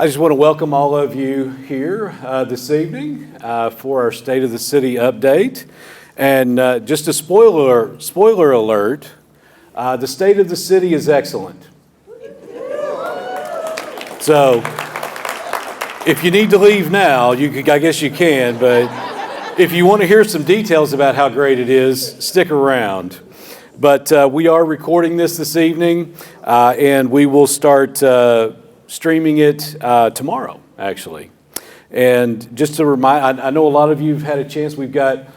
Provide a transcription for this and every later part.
I just want to welcome all of you here this evening for our State of the City update. And just a spoiler alert, the state of the city is excellent. So if you need to leave now, I guess you can, but if you want to hear some details about how great it is, stick around. But we are recording this evening, and we will start streaming it tomorrow, actually. And just to remind, I know a lot of you have had a chance. We've got,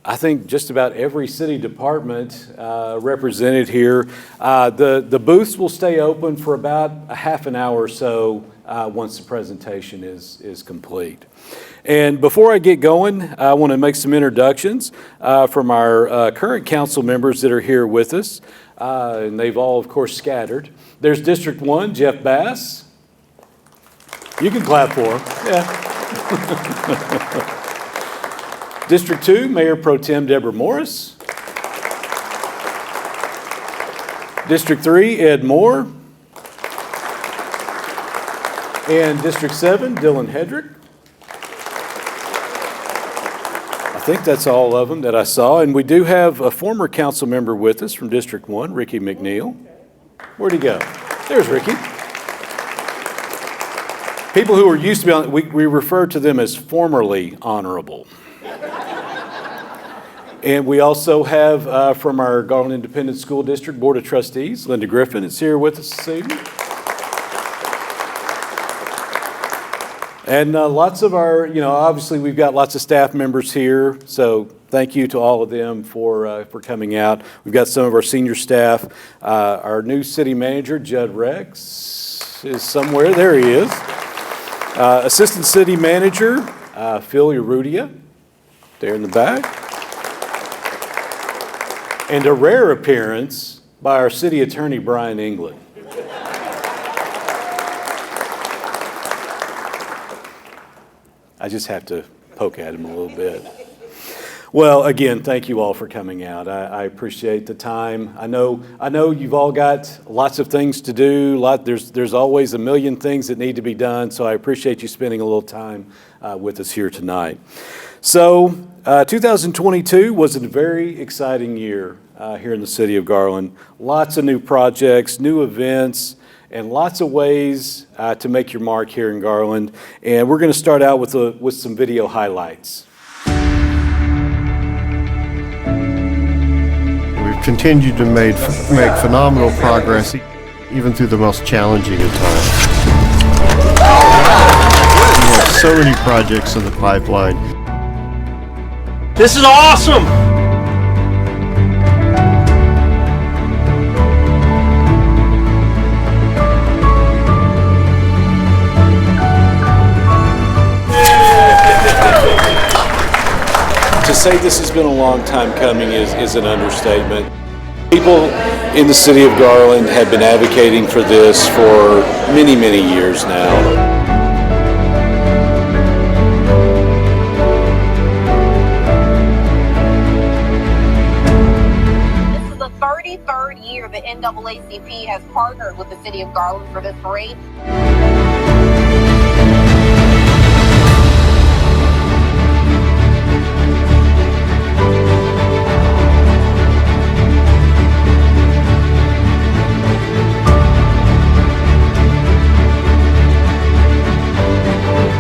I think, just about every city department represented here. The booths will stay open for about a half an hour or so once the presentation is complete. And before I get going, I want to make some introductions from our current council members that are here with us. And they've all, of course, scattered. There's District 1, Jeff Bass. You can clap for him. Yeah. District 2, Mayor Pro Tem Deborah Morris. District 3, Ed Moore. And District 7, Dylan Hedrick. I think that's all of them that I saw. And we do have a former council member with us from District 1, Ricky McNeil. Where'd he go? There's Ricky. People who are used to be on, we refer to them as formerly honorable. And we also have from our Garland Independent School District Board of Trustees, Linda Griffin is here with us this evening. And lots of our, obviously we've got lots of staff members here, so thank you to all of them for coming out. We've got some of our senior staff. Our new city manager, Judd Rex, is somewhere. There he is. Assistant city manager, Phil Urrutia, there in the back. And a rare appearance by our city attorney, Brian England. I just have to poke at him a little bit. Well, again, thank you all for coming out. I appreciate the time. I know you've all got lots of things to do. There's always a million things that need to be done, so I appreciate you spending a little time with us here tonight. So 2022 was a very exciting year here in the city of Garland. Lots of new projects, new events, and lots of ways to make your mark here in Garland. And we're going to start out with some video highlights. We've continued to make phenomenal progress, even through the most challenging of times. We have so many projects in the pipeline. This is awesome! To say this has been a long time coming is an understatement. People in the city of Garland have been advocating for this for many, many years now. This is the 33rd year the NAACP has partnered with the city of Garland for this parade.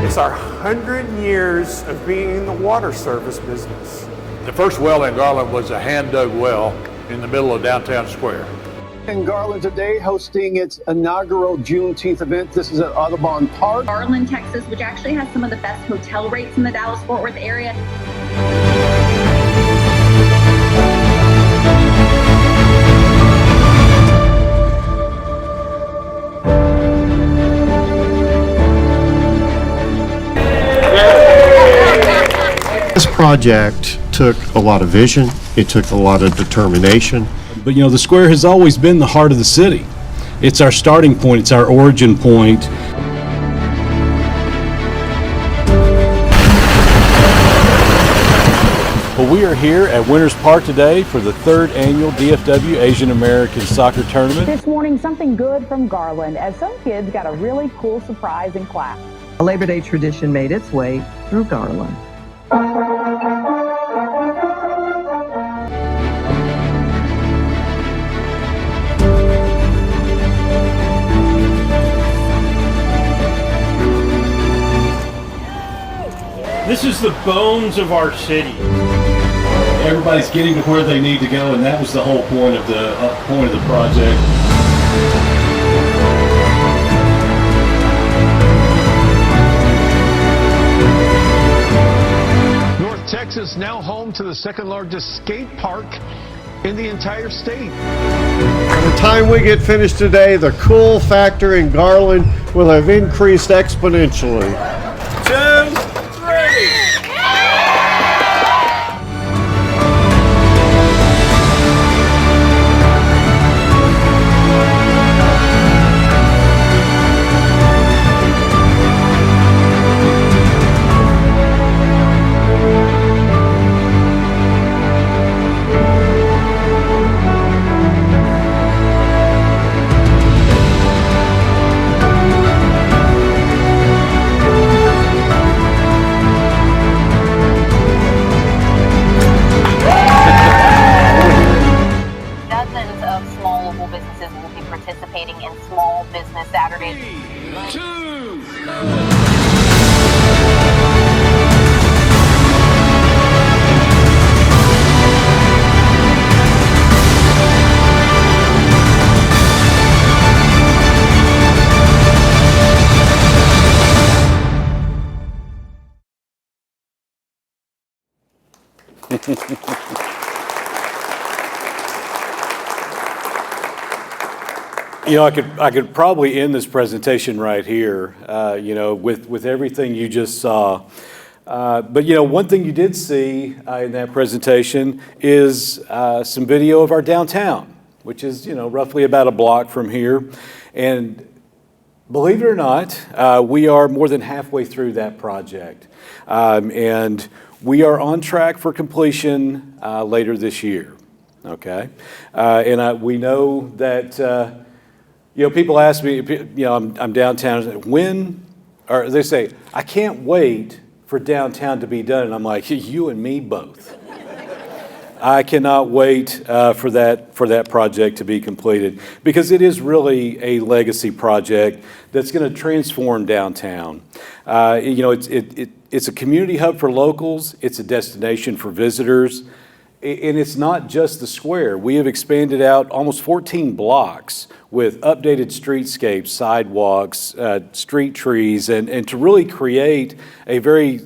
It's our 100 years of being in the water service business. The first well in Garland was a hand-dug well in the middle of downtown square. In Garland today, hosting its inaugural Juneteenth event. This is at Audubon Park. Garland, Texas, which actually has some of the best hotel rates in the Dallas-Fort Worth area. This project took a lot of vision, it took a lot of determination. But the square has always been the heart of the city. It's our starting point, it's our origin point. Well, We are here at Winters Park today for the 3rd annual DFW Asian American Soccer Tournament. This morning, something good from Garland, as some kids got a really cool surprise in class. A Labor Day tradition made its way through Garland. This is the bones of our city. Everybody's getting to where they need to go, and that was the whole point of the project. North Texas now home to the second largest skate park in the entire state. By the time we get finished today, the cool factor in Garland will have increased exponentially. 2, 3. Dozens of small local businesses will be participating in Small Business Saturdays. 3, 2. You know, I could probably end this presentation right here, you know, with everything you just saw. But, you know, one thing you did see in that presentation is some video of our downtown, which is, you know, roughly about a block from here. And believe it or not, we are more than halfway through that project. And we are on track for completion later this year, okay? And we know that... you know, people ask me, you know, I'm downtown, when, or they say, I can't wait for downtown to be done. And I'm like, you and me both. I cannot wait for that project to be completed, because it is really a legacy project that's going to transform downtown. You know, it's a community hub for locals. It's a destination for visitors. And it's not just the square. We have expanded out almost 14 blocks with updated streetscapes, sidewalks, street trees, and to really create a very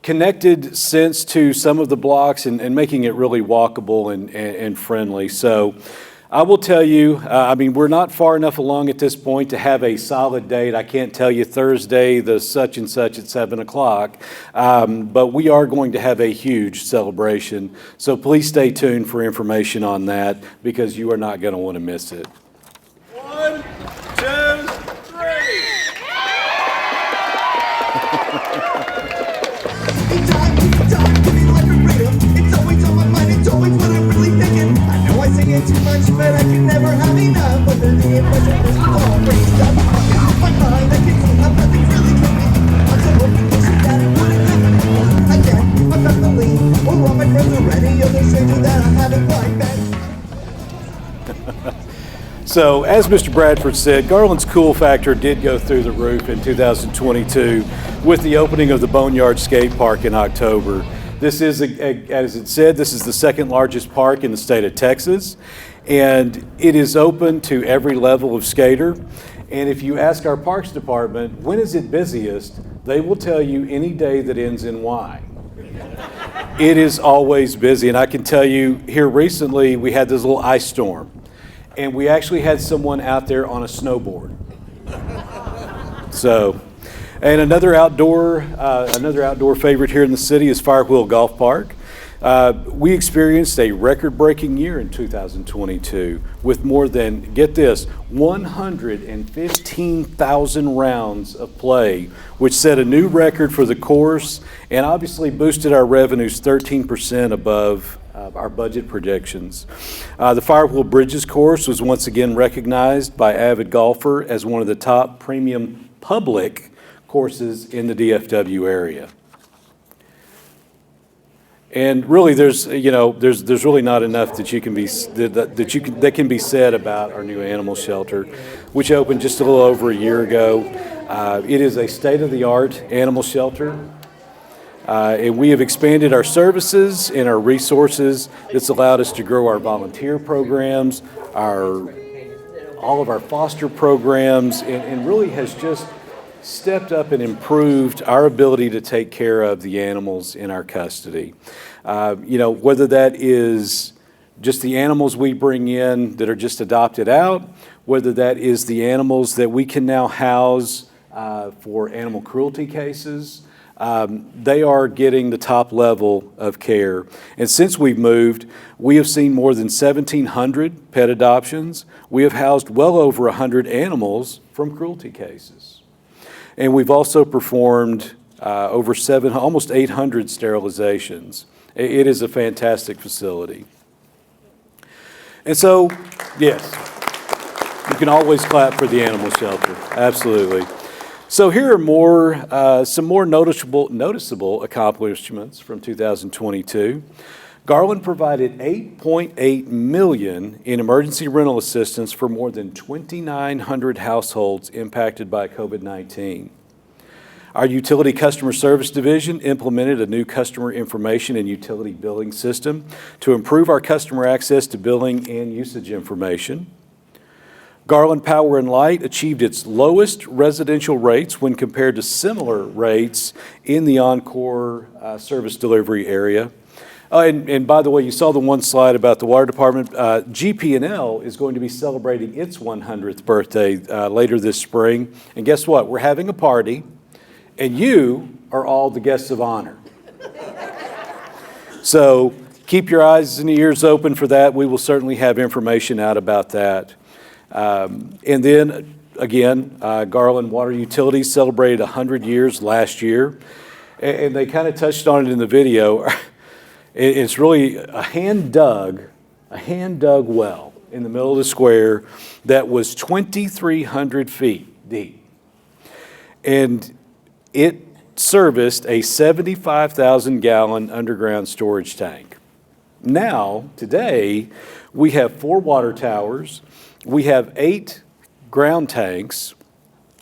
connected sense to some of the blocks and making it really walkable and friendly. So I will tell you, I mean, we're not far enough along at this point to have a solid date. I can't tell you Thursday, the such and such at 7 o'clock, but we are going to have a huge celebration. So please stay tuned for information on that, because you are not going to want to miss it. 1, 2, 3. Too much, but I can never have enough. Under the impression this is all raised up. My mind, I can see how nothing's really coming. I'm so hoping to see that it wouldn't happen. I can't, I'm not the lead. All my friends are ready. Other strangers that I haven't quite met. So, as Mr. Bradford said, Garland's cool factor did go through the roof in 2022 with the opening of the Boneyard Skate Park in October. This is, as it said, this is the second largest park in the state of Texas, and it is open to every level of skater. And if you ask our Parks Department, when is it busiest, they will tell you any day that ends in Y. It is always busy, and I can tell you here recently we had this little ice storm, and we actually had someone out there on a snowboard. So. And another outdoor favorite here in the city is Firewheel Golf Park. We experienced a record-breaking year in 2022 with more than, get this, 115,000 rounds of play, which set a new record for the course and obviously boosted our revenues 13% above our budget predictions. The Firewheel Bridges course was once again recognized by Avid Golfer as one of the top premium public courses in the DFW area. And really, there's really not enough that can be said about our new animal shelter, which opened just a little over a year ago. It is a state-of-the-art animal shelter, and we have expanded our services and our resources. That's allowed us to grow our volunteer programs, all of our foster programs, and really has just stepped up and improved our ability to take care of the animals in our custody. Whether that is just the animals we bring in that are just adopted out, whether that is the animals that we can now house for animal cruelty cases, they are getting the top level of care. And since we've moved, we have seen more than 1,700 pet adoptions. We have housed well over 100 animals from cruelty cases. And we've also performed almost 800 sterilizations. It is a fantastic facility. And so, yes, you can always clap for the animal shelter, absolutely. So here are some more noticeable accomplishments from 2022. Garland provided $8.8 million in emergency rental assistance for more than 2,900 households impacted by COVID-19. Our Utility Customer Service Division implemented a new customer information and utility billing system to improve our customer access to billing and usage information. Garland Power and Light achieved its lowest residential rates when compared to similar rates in the Encore service delivery area. And by the way, you saw the one slide about the water department. GP&L is going to be celebrating its 100th birthday later this spring. And guess what? We're having a party, and you are all the guests of honor. So keep your eyes and ears open for that. We will certainly have information out about that. And then, again, Garland Water Utilities celebrated 100 years last year. And they kind of touched on it in the video. It's really a hand-dug well in the middle of the square that was 2,300 feet deep. And it serviced a 75,000-gallon underground storage tank. Now, today, we have 4 water towers. We have 8 ground tanks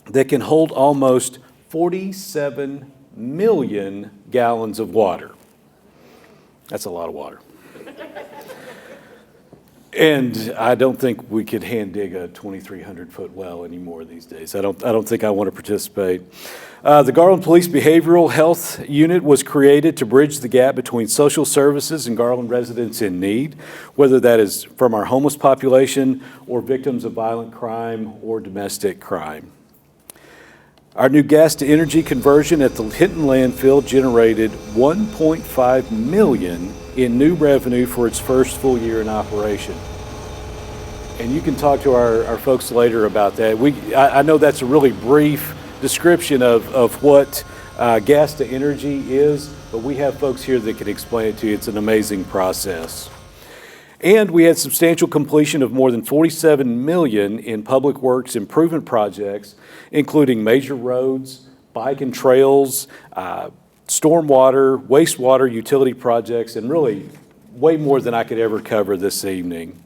that can hold almost 47 million gallons of water. That's a lot of water. And I don't think we could hand dig a 2,300-foot well anymore these days. I don't think I want to participate. The Garland Police Behavioral Health Unit was created to bridge the gap between social services and Garland residents in need, whether that is from our homeless population or victims of violent crime or domestic crime. Our new gas-to-energy conversion at the Hinton landfill generated $1.5 million in new revenue for its first full year in operation. And you can talk to our folks later about that. I know that's a really brief description of what gas-to-energy is, but we have folks here that can explain it to you. It's an amazing process. And we had substantial completion of more than $47 million in public works improvement projects, including major roads, bike and trails, stormwater, wastewater utility projects, and really way more than I could ever cover this evening.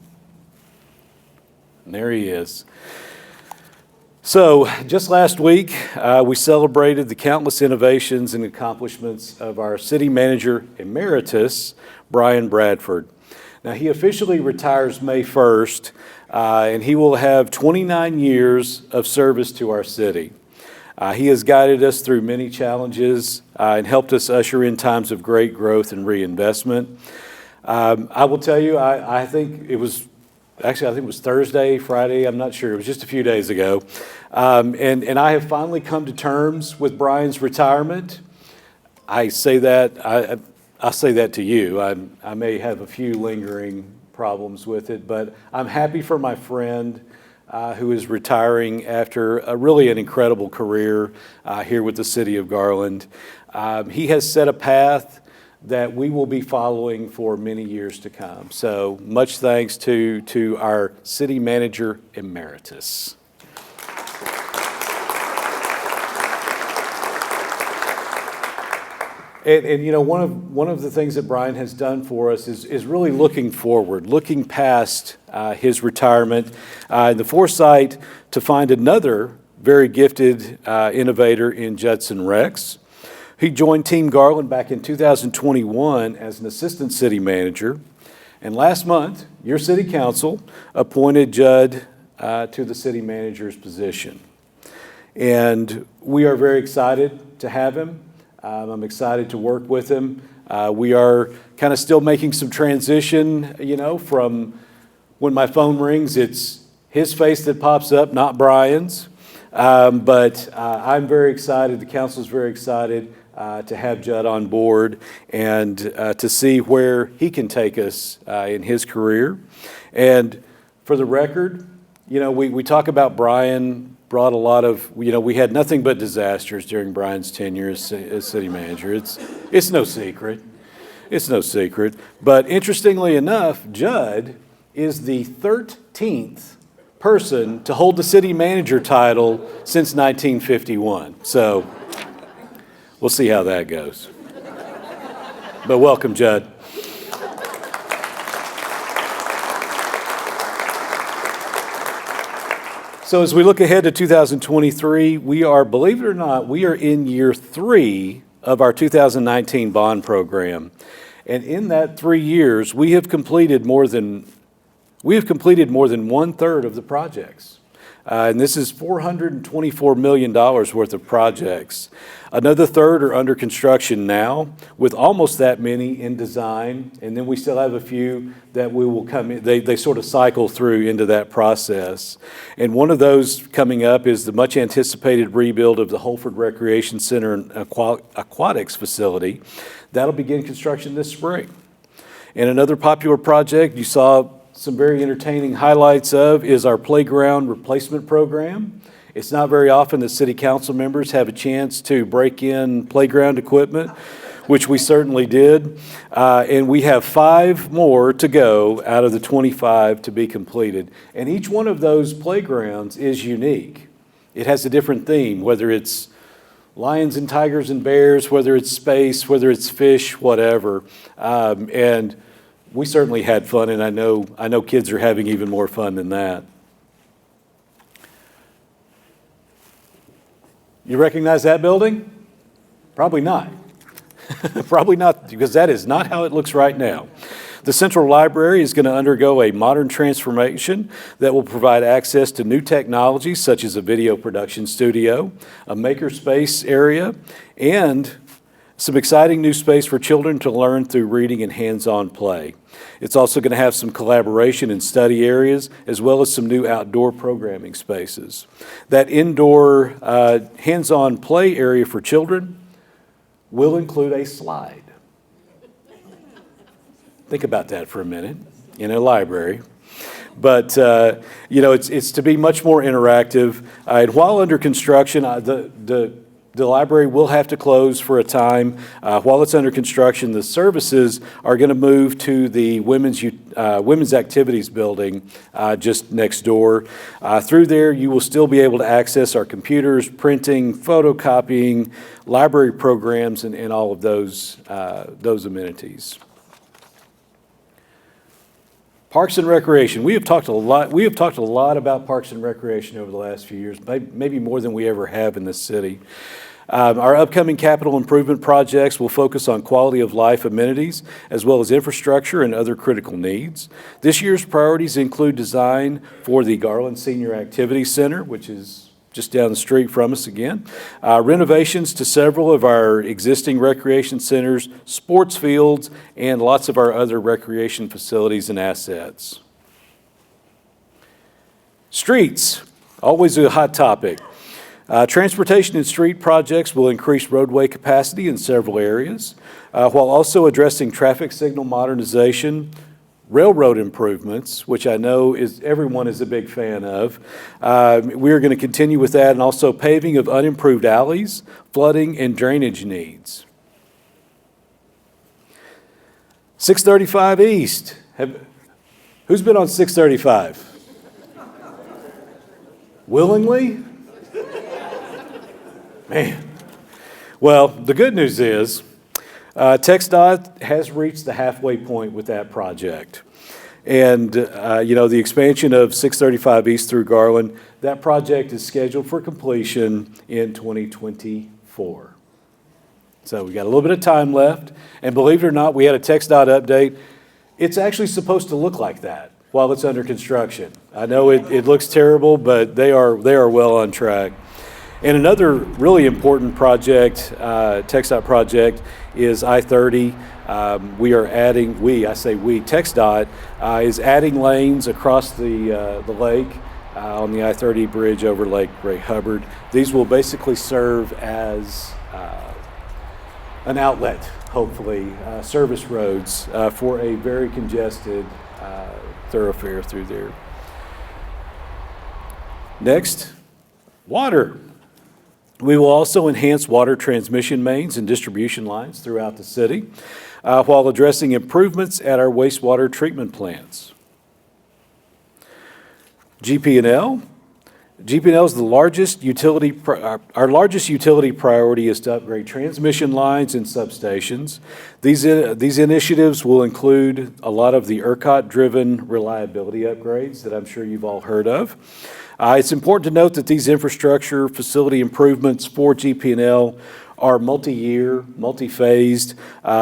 And there he is. So just last week, we celebrated the countless innovations and accomplishments of our city manager emeritus, Brian Bradford. Now, he officially retires May 1st, and he will have 29 years of service to our city. He has guided us through many challenges and helped us usher in times of great growth and reinvestment. I will tell you, I think it was Thursday, Friday, I'm not sure. It was just a few days ago. And I have finally come to terms with Brian's retirement. I say that, I'll say that to you. I may have a few lingering problems with it, but I'm happy for my friend who is retiring after really an incredible career here with the city of Garland. He has set a path that we will be following for many years to come. So much thanks to our city manager emeritus. And you know, one of the things that Brian has done for us is really looking forward, looking past his retirement, and the foresight to find another very gifted innovator in Judson Rex. He joined Team Garland back in 2021 as an assistant city manager, and last month, your city council appointed Judd to the city manager's position. And we are very excited to have him. I'm excited to work with him. We are kind of still making some transition, you know, from when my phone rings, it's his face that pops up, not Brian's. But I'm very excited, the council's very excited to have Judd on board and to see where he can take us in his career. And for the record, you know, we talk about Brian brought a lot of, you know, we had nothing but disasters during Brian's tenure as city manager. It's no secret. It's no secret. But interestingly enough, Judd is the 13th person to hold the city manager title since 1951. So we'll see how that goes. But welcome, Judd. So as we look ahead to 2023, we are, believe it or not, we are in year 3 of our 2019 bond program. And in that 3 years, we have completed more than 1/3 of the projects. And this is $424 million worth of projects. Another third are under construction now, with almost that many in design. And then we still have a few that we will come in, they sort of cycle through into that process. And one of those coming up is the much anticipated rebuild of the Holford Recreation Center and Aquatics facility. That'll begin construction this spring. And another popular project you saw some very entertaining highlights of is our playground replacement program. It's not very often that city council members have a chance to break in playground equipment, which we certainly did. And we have 5 more to go out of the 25 to be completed. And each one of those playgrounds is unique. It has a different theme, whether it's lions and tigers and bears, whether it's space, whether it's fish, whatever. And we certainly had fun, and I know kids are having even more fun than that. You recognize that building? Probably not. Probably not, because that is not how it looks right now. The Central Library is going to undergo a modern transformation that will provide access to new technologies such as a video production studio, a makerspace area, and some exciting new space for children to learn through reading and hands-on play. It's also going to have some collaboration and study areas, as well as some new outdoor programming spaces. That indoor hands-on play area for children will include a slide. Think about that for a minute in a library. But, you know, it's to be much more interactive. And while under construction, the library will have to close for a time. While it's under construction, the services are going to move to the women's activities building just next door. Through there, you will still be able to access our computers, printing, photocopying, library programs, and all of those amenities. Parks and Recreation. We have talked a lot about Parks and Recreation over the last few years, maybe more than we ever have in this city. Our upcoming capital improvement projects will focus on quality of life amenities, as well as infrastructure and other critical needs. This year's priorities include design for the Garland Senior Activity Center, which is just down the street from us again, renovations to several of our existing recreation centers, sports fields, and lots of our other recreation facilities and assets. Streets, always a hot topic. Transportation and street projects will increase roadway capacity in several areas, while also addressing traffic signal modernization, railroad improvements, which I know everyone is a big fan of. We're going to continue with that, and also paving of unimproved alleys, flooding, and drainage needs. 635 East. Who's been on 635? Willingly? Man. Well, the good news is TxDOT has reached the halfway point with that project. And, the expansion of 635 East through Garland, that project is scheduled for completion in 2024. So we got a little bit of time left. And believe it or not, we had a TxDOT update. It's actually supposed to look like that while it's under construction. I know it looks terrible, but they are well on track. And another really important project, TxDOT project, is I-30. TxDOT is adding lanes across the lake on the I-30 bridge over Lake Ray Hubbard. These will basically serve as an outlet, hopefully, service roads for a very congested thoroughfare through there. Next, water. We will also enhance water transmission mains and distribution lines throughout the city while addressing improvements at our wastewater treatment plants. GP&L. GP&L is the largest utility, our largest utility priority is to upgrade transmission lines and substations. These initiatives will include a lot of the ERCOT-driven reliability upgrades that I'm sure you've all heard of. It's important to note that these infrastructure facility improvements for GP&L are multi-year, multi-phased,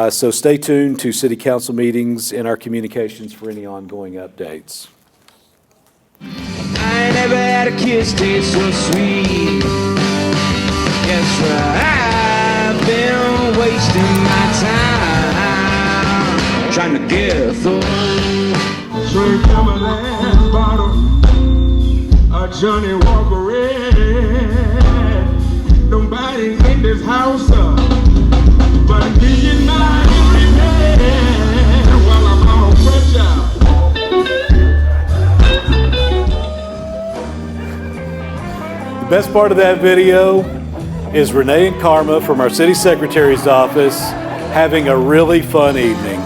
so stay tuned to City Council meetings and our communications for any ongoing updates. I never had a kiss taste so sweet. Yes, I've been wasting my time trying to get through. So you got my last bottle of Johnny Walker Red. Nobody in this house up, but I'm getting mine every day while I'm on fresh out. The best part of that video is Renee and Karma from our city secretary's office having a really fun evening.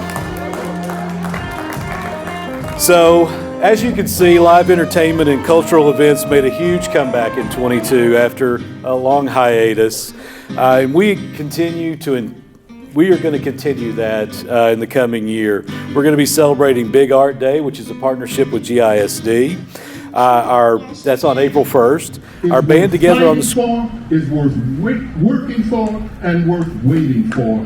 So, as you can see, live entertainment and cultural events made a huge comeback in 22 after a long hiatus. And we are going to continue that in the coming year. We're going to be celebrating Big Art Day, which is a partnership with GISD. That's on April 1st. Our band together on the score is worth working for and worth waiting for.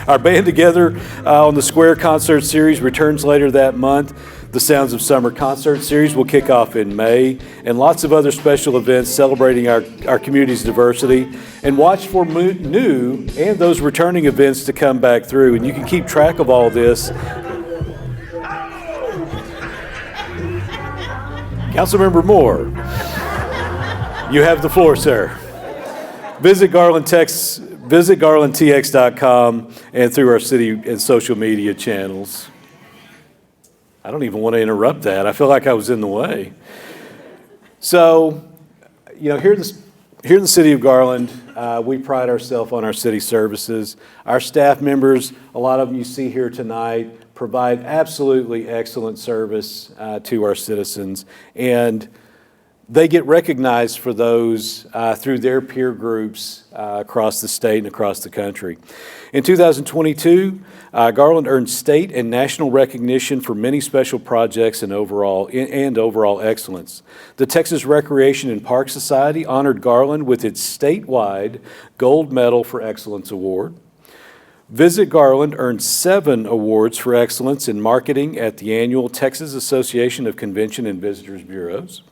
Our Band Together on the Square concert series returns later that month. The Sounds of Summer concert series will kick off in May, and lots of other special events celebrating our community's diversity. And watch for new and those returning events to come back through. And you can keep track of all this. Councilmember Moore, you have the floor, sir. Visit GarlandTX.com and through our city and social media channels. I don't even want to interrupt that. I feel like I was in the way. So, here in the city of Garland, we pride ourselves on our city services. Our staff members, a lot of them you see here tonight, provide absolutely excellent service to our citizens, and they get recognized for those through their peer groups across the state and across the country. In 2022, Garland earned state and national recognition for many special projects and overall excellence. The Texas Recreation and Park Society honored Garland with its statewide Gold Medal for Excellence Award. Visit Garland earned 7 awards for excellence in marketing at the annual Texas Association of Convention and Visitors Bureaus.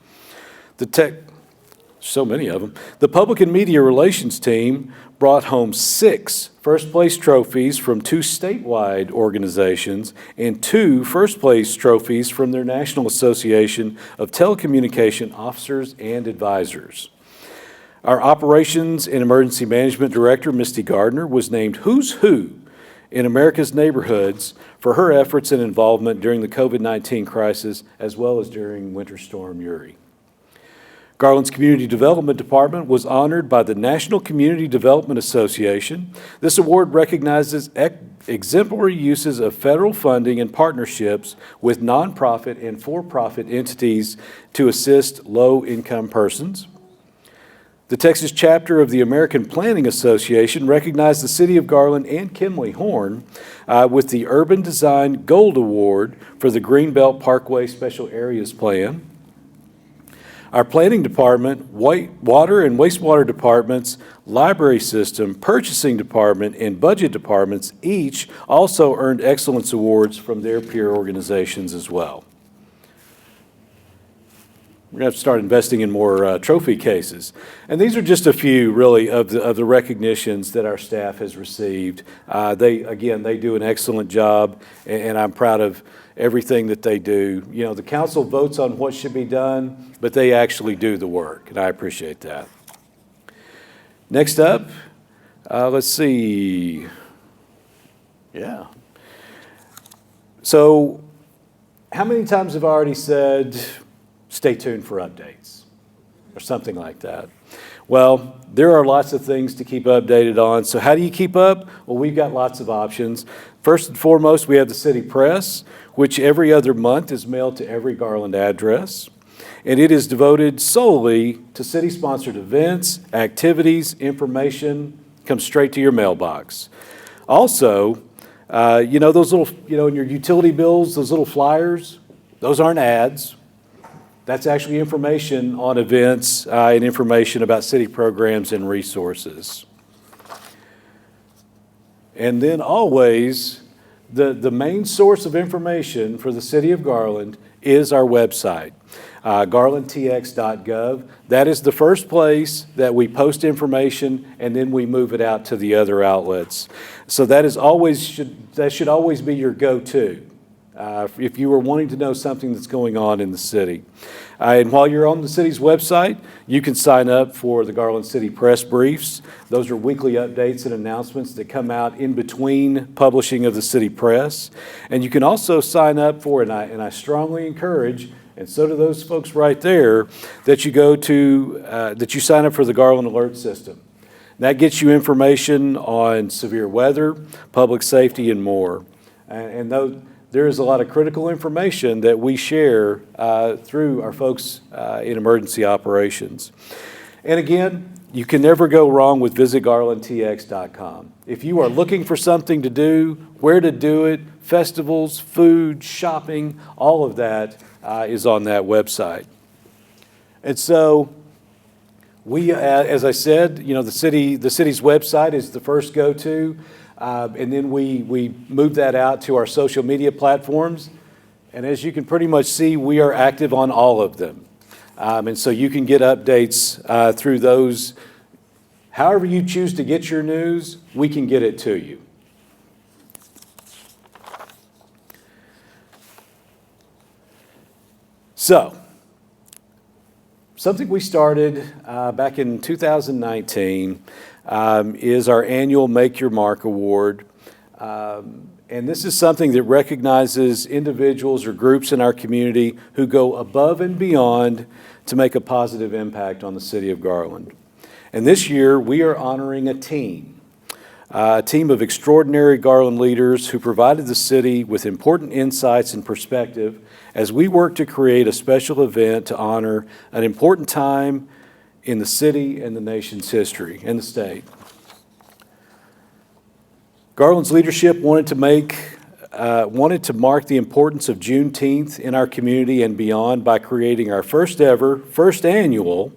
So many of them. The Public and Media Relations team brought home 6 first-place trophies from 2 statewide organizations and 2 first-place trophies from their National Association of Telecommunication Officers and Advisors. Our Operations and Emergency Management Director, Misty Gardner, was named Who's Who in America's Neighborhoods for her efforts and involvement during the COVID-19 crisis, as well as during Winter Storm Uri. Garland's Community Development Department was honored by the National Community Development Association. This award recognizes exemplary uses of federal funding and partnerships with nonprofit and for-profit entities to assist low-income persons. The Texas chapter of the American Planning Association recognized the City of Garland and Kenley Horn with the Urban Design Gold Award for the Greenbelt Parkway Special Areas Plan. Our planning department, water and wastewater departments, library system, purchasing department, and budget departments each also earned excellence awards from their peer organizations as well. We're going to have to start investing in more trophy cases. And these are just a few, really, of the recognitions that our staff has received. They do an excellent job, and I'm proud of everything that they do. You know, the council votes on what should be done, but they actually do the work, and I appreciate that. Next up, let's see. Yeah. So, how many times have I already said, stay tuned for updates, or something like that? Well, there are lots of things to keep updated on. So how do you keep up? Well, we've got lots of options. First and foremost, we have the City Press, which every other month is mailed to every Garland address. And it is devoted solely to city-sponsored events, activities, information, comes straight to your mailbox. Also, those little, in your utility bills, those little flyers, those aren't ads. That's actually information on events and information about city programs and resources. And then always, the main source of information for the City of Garland is our website, garlandtx.gov. That is the first place that we post information, and then we move it out to the other outlets. So that should always be your go-to. If you were wanting to know something that's going on in the city. And while you're on the city's website, you can sign up for the Garland City Press Briefs. Those are weekly updates and announcements that come out in between publishing of the City Press. And you can also sign up for, and I strongly encourage, and so do those folks right there, that you sign up for the Garland Alert System. That gets you information on severe weather, public safety, and more. And there is a lot of critical information that we share through our folks in emergency operations. And again, you can never go wrong with visitgarlandtx.com. If you are looking for something to do, where to do it, festivals, food, shopping, all of that is on that website. And so we, as I said, the city's website is the first go-to. And then we move that out to our social media platforms. And as you can pretty much see, we are active on all of them. And so you can get updates through those. However you choose to get your news, we can get it to you. So, something we started back in 2019 is our annual Make Your Mark Award. And this is something that recognizes individuals or groups in our community who go above and beyond to make a positive impact on the City of Garland. And this year, we are honoring a team of extraordinary Garland leaders who provided the city with important insights and perspective as we work to create a special event to honor an important time in the city and the nation's history and the state. Garland's leadership wanted to mark the importance of Juneteenth in our community and beyond by creating our first annual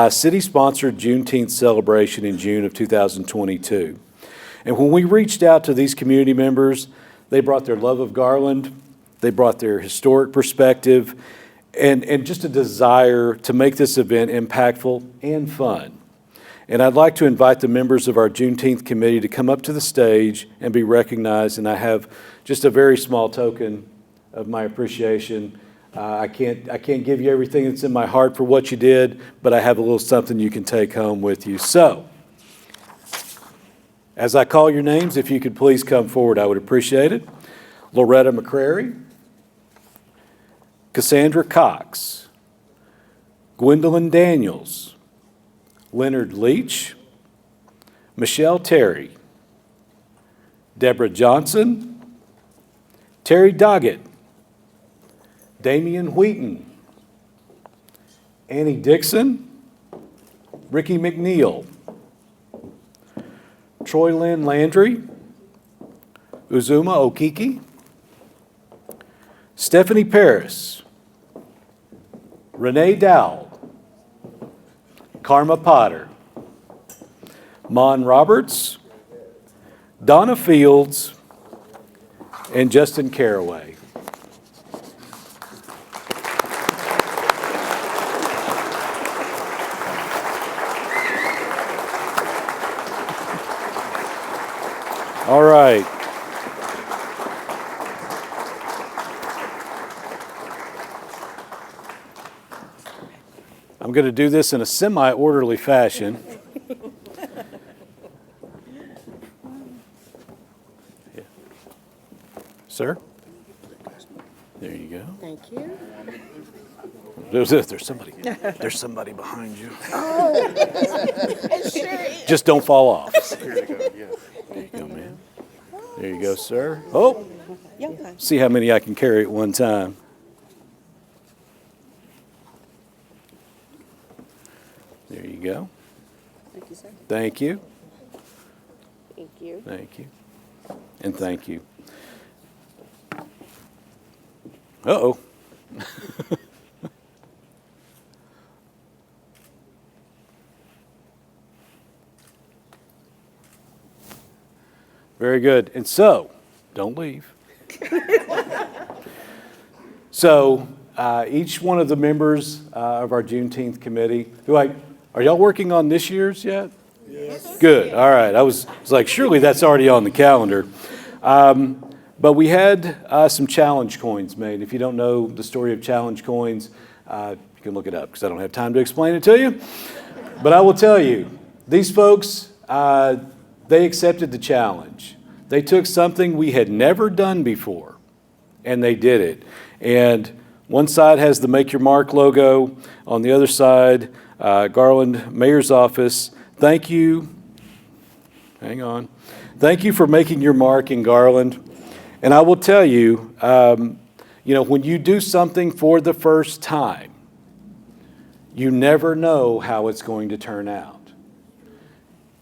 city-sponsored Juneteenth celebration in June of 2022. And when we reached out to these community members, they brought their love of Garland, they brought their historic perspective, and just a desire to make this event impactful and fun. And I'd like to invite the members of our Juneteenth committee to come up to the stage and be recognized. And I have just a very small token of my appreciation I can't give you everything that's in my heart for what you did, but I have a little something you can take home with you. So, as I call your names, if you could please come forward, I would appreciate it. Loretta McCrary, Cassandra Cox, Gwendolyn Daniels, Leonard Leach, Michelle Terry, Deborah Johnson, Terry Doggett, Damian Wheaton, Annie Dixon, Ricky McNeil, Troy Lynn Landry, Uzuma Okiki, Stephanie Paris, Renee Dowell, Karma Potter, Mon Roberts, Donna Fields, and Justin Caraway. All right. I'm going to do this in a semi-orderly fashion. Yeah. Sir? There you go. Thank you. There's somebody behind you. Oh, it sure is. Just don't fall off. Here you go. Yeah. There you go, man. There you go, sir. Oh, see how many I can carry at one time. There you go. Thank you, sir. Thank you. Thank you. Thank you. And thank you. Uh-oh. Very good. And so, don't leave. So, each one of the members of our Juneteenth committee, are y'all working on this year's yet? Yes. Good. All right. I was like, surely that's already on the calendar. But we had some challenge coins made. If you don't know the story of challenge coins, you can look it up because I don't have time to explain it to you. But I will tell you, these folks, they accepted the challenge. They took something we had never done before, and they did it. And one side has the Make Your Mark logo. On the other side, Garland Mayor's office. Thank you. Hang on. Thank you for making your mark in Garland. And I will tell you, when you do something for the first time, you never know how it's going to turn out.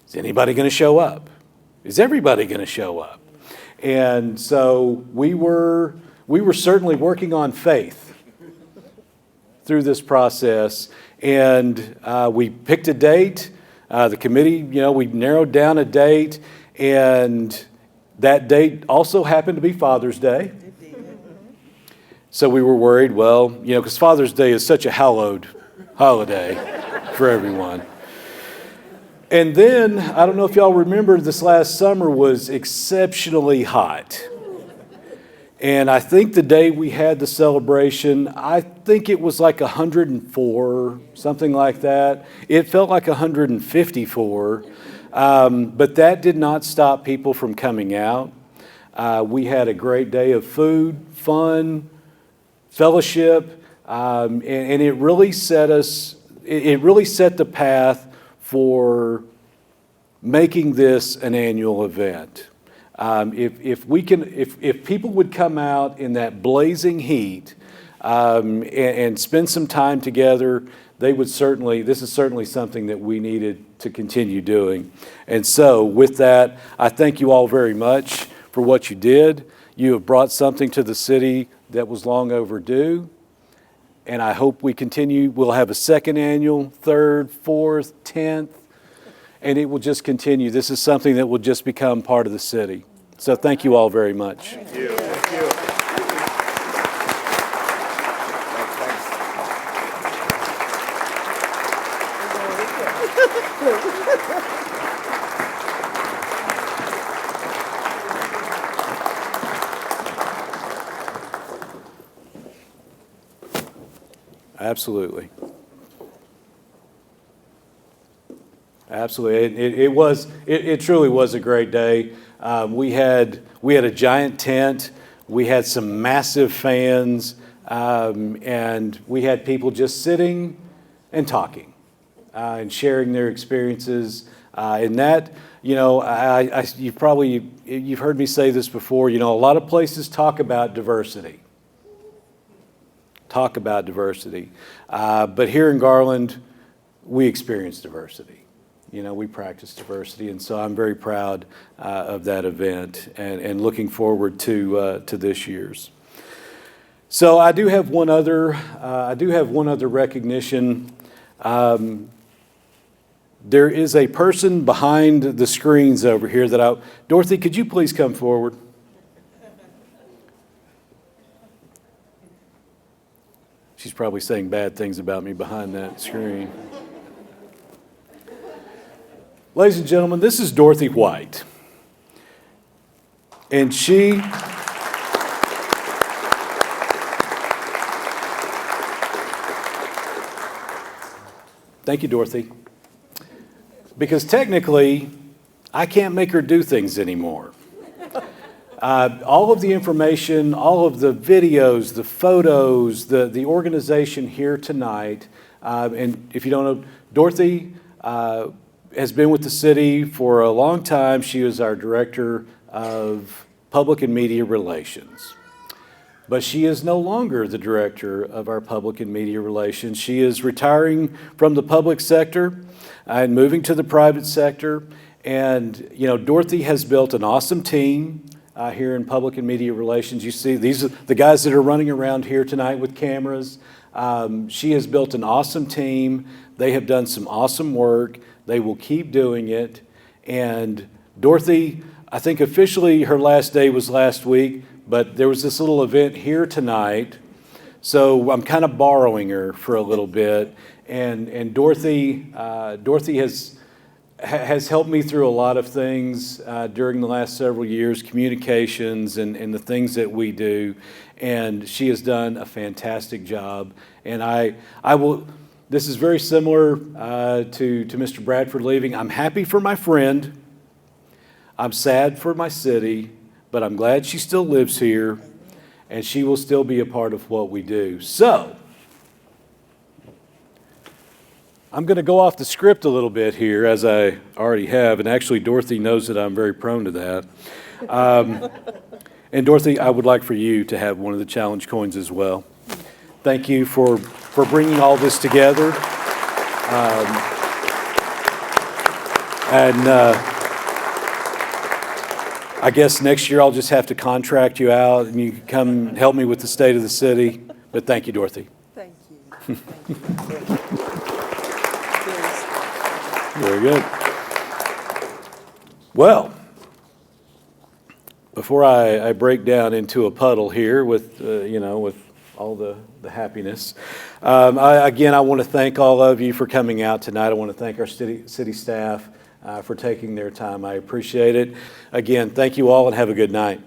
Is anybody going to show up? Is everybody going to show up? And so we were certainly working on faith through this process, and we picked a date. The committee, we narrowed down a date, and that date also happened to be Father's Day. So we were worried, because Father's Day is such a hallowed holiday for everyone. And then, I don't know if y'all remember, this last summer was exceptionally hot. And I think the day we had the celebration, I think it was like 104, something like that. It felt like 154. But that did not stop people from coming out. We had a great day of food, fun, fellowship, and it really set the path for making this an annual event. If people would come out in that blazing heat and spend some time together, this is certainly something that we needed to continue doing. And so with that, I thank you all very much for what you did. You have brought something to the city that was long overdue. And I hope we continue. We'll have a second annual, third, fourth, 10th, and it will just continue. This is something that will just become part of the city. So thank you all very much. Thank you. Thank you. Absolutely. Absolutely. It truly was a great day. We had a giant tent. We had some massive fans, and we had people just sitting and talking and sharing their experiences. And that, you've heard me say this before. A lot of places talk about diversity. But here in Garland, we experience diversity. We practice diversity, and so I'm very proud of that event and looking forward to this year's. So I do have one other recognition. There is a person behind the screens over here Dorothy, could you please come forward? She's probably saying bad things about me behind that screen. Ladies and gentlemen, this is Dorothy White. And she thank you, Dorothy. Because technically, I can't make her do things anymore. All of the information, all of the videos, the photos, the organization here tonight, and if you don't know, Dorothy has been with the city for a long time. She is our Director of Public and Media Relations. But she is no longer the Director of our Public and Media Relations. She is retiring from the public sector and moving to the private sector. And, Dorothy has built an awesome team here in Public and Media Relations. You see, these are the guys that are running around here tonight with cameras. She has built an awesome team. They have done some awesome work. They will keep doing it. And Dorothy, I think officially her last day was last week, but there was this little event here tonight. So I'm kind of borrowing her for a little bit. And Dorothy has helped me through a lot of things during the last several years, communications and the things that we do. And she has done a fantastic job. And I will. This is very similar to Mr. Bradford leaving. I'm happy for my friend. I'm sad for my city, but I'm glad she still lives here, and she will still be a part of what we do. So, I'm going to go off the script a little bit here, as I already have, and actually Dorothy knows that I'm very prone to that. And Dorothy, I would like for you to have one of the challenge coins as well. Thank you for bringing all this together. I guess next year I'll just have to contract you out and you can come help me with the state of the city. But thank you, Dorothy. Thank you. Very good. Well, before I break down into a puddle here with all the happiness, I want to thank all of you for coming out tonight. I want to thank our city staff for taking their time. I appreciate it. Again, thank you all and have a good night.